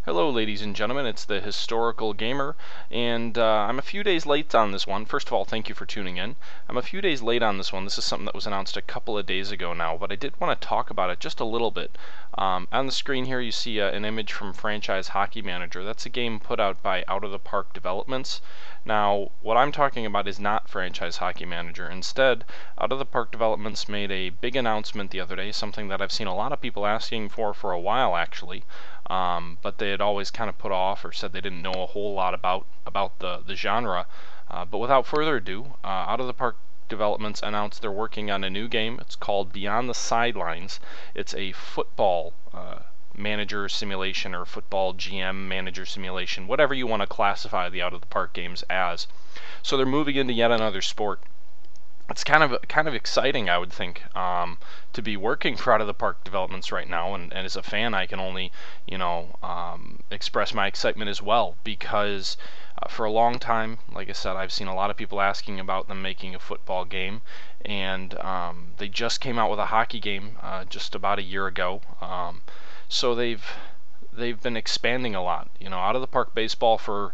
Hello ladies and gentlemen, it's the Historical Gamer, and I'm a few days late on this one. First of all, thank you for tuning in. I'm a few days late on this one. This is something that was announced a couple of days ago now, but I did want to talk about it just a little bit. On the screen here you see an image from Franchise Hockey Manager. That's a game put out by Out of the Park Developments. Now, what I'm talking about is not Franchise Hockey Manager. Instead, Out of the Park Developments made a big announcement the other day, something that I've seen a lot of people asking for a while actually. But they had always kind of put off or said they didn't know a whole lot about the genre. But without further ado, Out of the Park Developments announced they're working on a new game. It's called Beyond the Sidelines. It's a football manager simulation or football GM manager simulation, whatever you want to classify the Out of the Park games as. So they're moving into yet another sport. It's kind of exciting, I would think, to be working for Out of the Park Developments right now, and as a fan I can only express my excitement as well, because for a long time, like I said, I've seen a lot of people asking about them making a football game, and they just came out with a hockey game just about a year ago. So they've been expanding a lot. Out of the Park Baseball for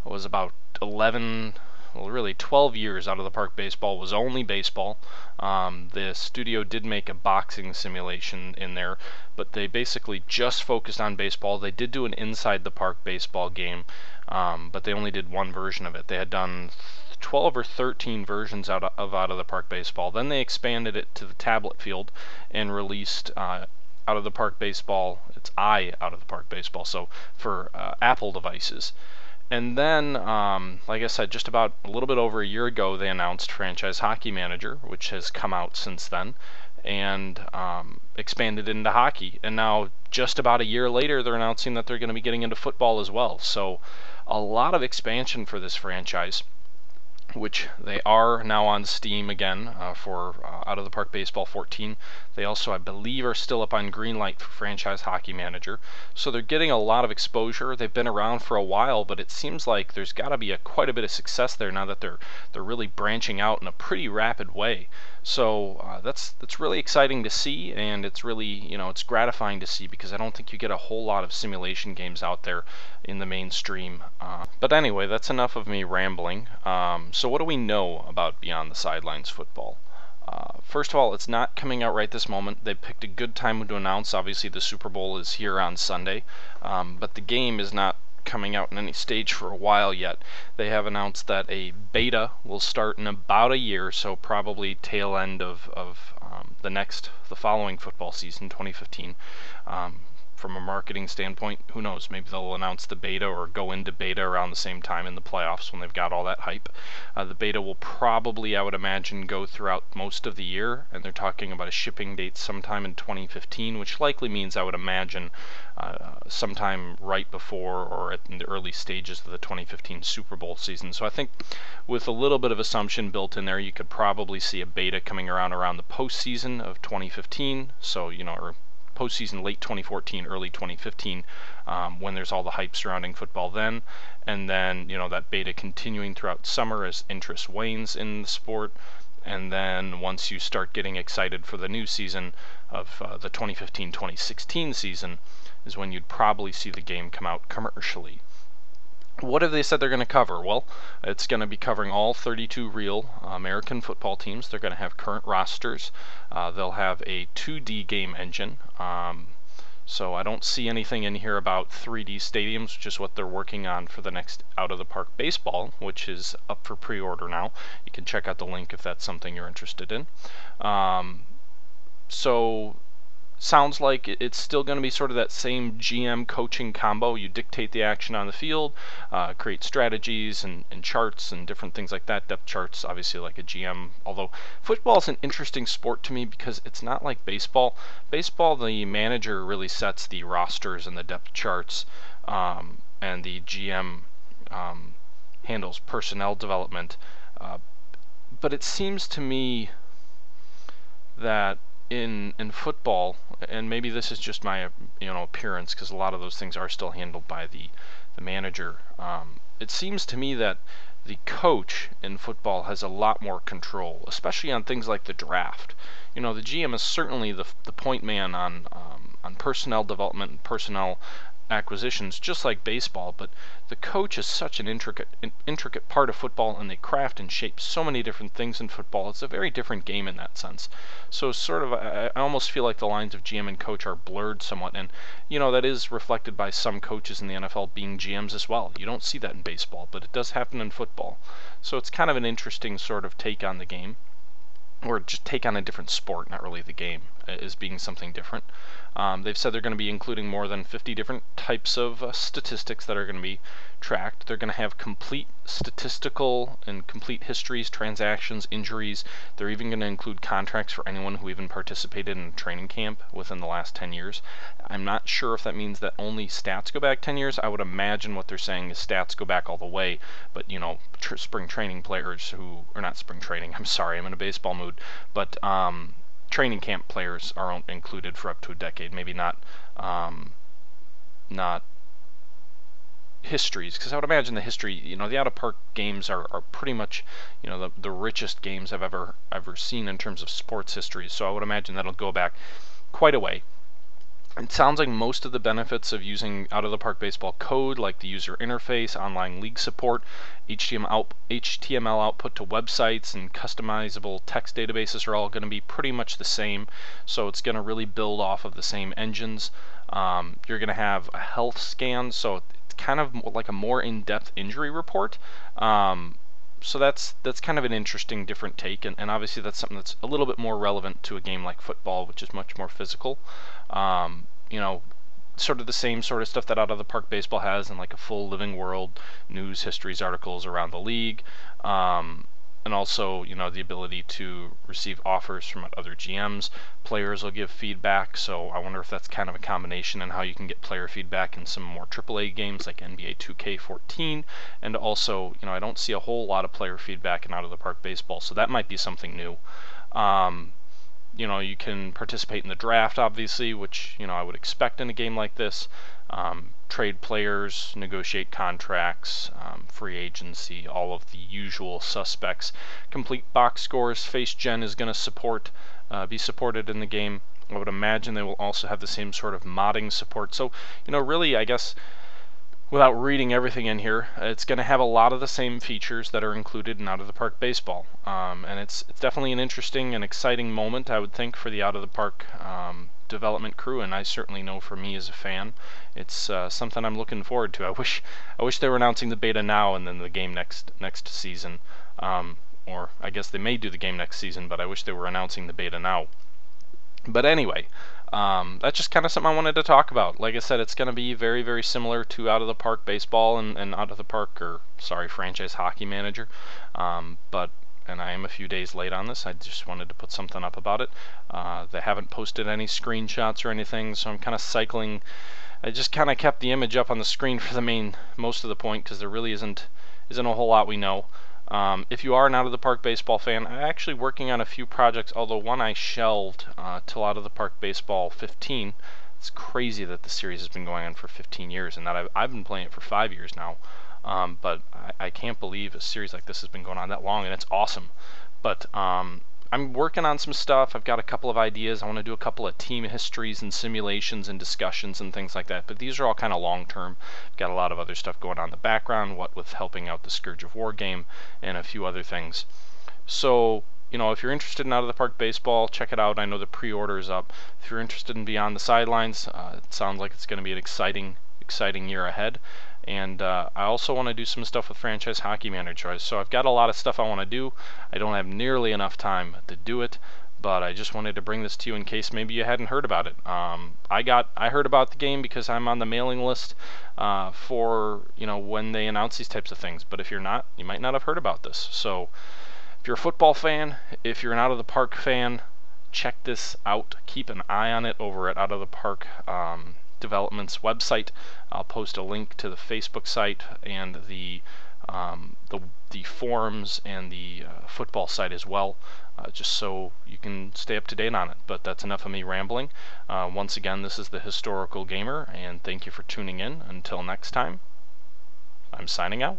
was about 12 years. Out of the Park Baseball was only baseball. The studio did make a boxing simulation in there, but they basically just focused on baseball. They did do an inside the park baseball game, but they only did one version of it. They had done 12 or 13 versions out of the Park Baseball. Then they expanded it to the tablet field and released Out of the Park Baseball. It's Out of the Park Baseball, so for Apple devices. And then, like I said, just about a little bit over a year ago, they announced Franchise Hockey Manager, which has come out since then, and expanded into hockey. And now, just about a year later, they're announcing that they're going to be getting into football as well. So, a lot of expansion for this franchise, which they are now on Steam again for Out of the Park Baseball 14. They also, I believe, are still up on Greenlight for Franchise Hockey Manager. So they're getting a lot of exposure. They've been around for a while, but it seems like there's got to be quite a bit of success there now that they're really branching out in a pretty rapid way. So that's really exciting to see, and it's really it's gratifying to see, because I don't think you get a whole lot of simulation games out there in the mainstream. But anyway, that's enough of me rambling. So what do we know about Beyond the Sidelines Football? First of all, it's not coming out right this moment. They picked a good time to announce. Obviously, the Super Bowl is here on Sunday, but the game is not coming out in any stage for a while yet. They have announced that a beta will start in about a year, so probably tail end of the following football season, 2015. From a marketing standpoint, who knows, maybe they'll announce the beta or go into beta around the same time in the playoffs when they've got all that hype. The beta will probably, I would imagine, go throughout most of the year, and they're talking about a shipping date sometime in 2015, which likely means, I would imagine, sometime right before or in the early stages of the 2015 Super Bowl season. So I think with a little bit of assumption built in there, you could probably see a beta coming around the postseason of 2015, so or postseason late 2014, early 2015, when there's all the hype surrounding football then, and then that beta continuing throughout summer as interest wanes in the sport, and then once you start getting excited for the new season of the 2015-2016 season is when you'd probably see the game come out commercially. What have they said they're going to cover? Well, it's going to be covering all 32 real American football teams. They're going to have current rosters. They'll have a 2D game engine. So I don't see anything in here about 3D stadiums, which is what they're working on for the next Out of the Park Baseball, which is up for pre-order now. You can check out the link if that's something you're interested in. So sounds like it's still going to be sort of that same GM coaching combo. You dictate the action on the field, create strategies and charts and different things like that. Depth charts, obviously, like a GM. Although football is an interesting sport to me because it's not like baseball. Baseball, the manager really sets the rosters and the depth charts, and the GM handles personnel development. But it seems to me that in football, and maybe this is just my appearance, because a lot of those things are still handled by the manager. It seems to me that the coach in football has a lot more control, especially on things like the draft. The GM is certainly the point man on personnel development and personnel acquisitions, just like baseball, but the coach is such an intricate part of football, and they craft and shape so many different things in football. It's a very different game in that sense. So sort of, I almost feel like the lines of GM and coach are blurred somewhat, and that is reflected by some coaches in the NFL being GMs as well. You don't see that in baseball, but it does happen in football. So it's kind of an interesting sort of take on the game, or just take on a different sport, not really the game, as being something different. They've said they're going to be including more than 50 different types of statistics that are going to be tracked. They're going to have complete statistical and complete histories, transactions, injuries. They're even going to include contracts for anyone who even participated in a training camp within the last 10 years. I'm not sure if that means that only stats go back 10 years. I would imagine what they're saying is stats go back all the way, but spring training players who, or not spring training, I'm sorry, I'm in a baseball mood, but training camp players are included for up to a decade. Maybe not histories, because I would imagine the history, the out of park games are pretty much, the richest games I've ever seen in terms of sports history. So I would imagine that'll go back quite a way. It sounds like most of the benefits of using out-of-the-park baseball code, like the user interface, online league support, HTML output to websites, and customizable text databases are all going to be pretty much the same. So it's going to really build off of the same engines. You're going to have a health scan, so it's kind of like a more in-depth injury report. So that's kind of an interesting, different take, and obviously that's something that's a little bit more relevant to a game like football, which is much more physical. Sort of the same sort of stuff that Out of the Park Baseball has, in like a full living world, news, histories, articles around the league, and also the ability to receive offers from other GMs. Players will give feedback, so I wonder if that's kind of a combination in how you can get player feedback in some more AAA games like NBA 2K14, and also I don't see a whole lot of player feedback in Out of the Park Baseball, so that might be something new. You can participate in the draft, obviously, which I would expect in a game like this. Trade players, negotiate contracts, free agency, all of the usual suspects. Complete box scores. Face Gen is going to be supported in the game. I would imagine they will also have the same sort of modding support. So, really, I guess, without reading everything in here, it's going to have a lot of the same features that are included in Out of the Park Baseball. And it's definitely an interesting and exciting moment, I would think, for the Out of the Park development crew, and I certainly know for me as a fan, it's something I'm looking forward to. I wish they were announcing the beta now and then the game next season. Or I guess they may do the game next season, but I wish they were announcing the beta now. But anyway, that's just kind of something I wanted to talk about. Like I said, it's going to be very, very similar to Out of the Park Baseball and Out of the Park, Franchise Hockey Manager. And I am a few days late on this. I just wanted to put something up about it. They haven't posted any screenshots or anything, so I'm kind of cycling. I just kind of kept the image up on the screen for most of the point, because there really isn't a whole lot we know. If you are an Out of the Park Baseball fan, I'm actually working on a few projects, although one I shelved till Out of the Park Baseball 15. It's crazy that the series has been going on for 15 years, and that I've been playing it for 5 years now. But I can't believe a series like this has been going on that long, and it's awesome. But I'm working on some stuff. I've got a couple of ideas. I want to do a couple of team histories and simulations and discussions and things like that. But these are all kind of long term. I've got a lot of other stuff going on in the background, what with helping out the Scourge of War game and a few other things. So, if you're interested in Out of the Park Baseball, check it out. I know the pre-order is up. If you're interested in Beyond the Sidelines, it sounds like it's going to be an exciting year ahead. And I also want to do some stuff with Franchise Hockey Manager. So I've got a lot of stuff I want to do. I don't have nearly enough time to do it, but I just wanted to bring this to you in case maybe you hadn't heard about it. I heard about the game because I'm on the mailing list for when they announce these types of things. But if you're not, you might not have heard about this. So if you're a football fan, if you're an Out of the Park fan, check this out. Keep an eye on it over at Out of the Park Development's website. I'll post a link to the Facebook site and the forums and the football site as well, just so you can stay up to date on it. But that's enough of me rambling. Once again, this is the Historical Gamer, and thank you for tuning in. Until next time, I'm signing out.